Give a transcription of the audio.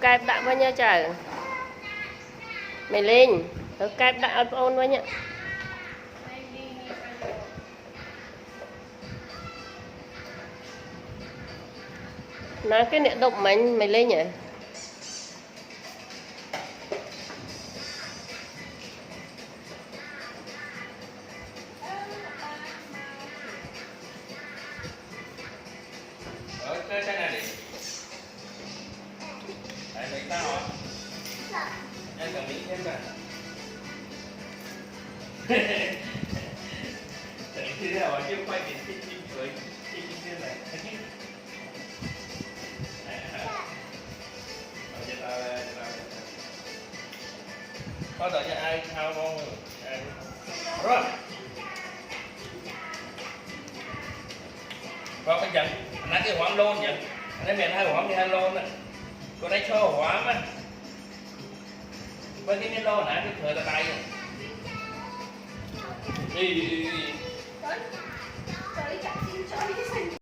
Cài đặt với nhau trời mày lên cài đặt iPhone với nhau nói cái điện động mày lên nhỉ cái này đi tại sao hả em cần miếng thêm nè thì thế nào chứ quay biển chim cười chim như này có đợi cho ai thao con rồi và bây giờ nãy cái hoảng lôn vậy nãy mẹ hai hoảng thì hai lôn á cô đây cho hoảng á với cái lô nãy cái thời là tay đi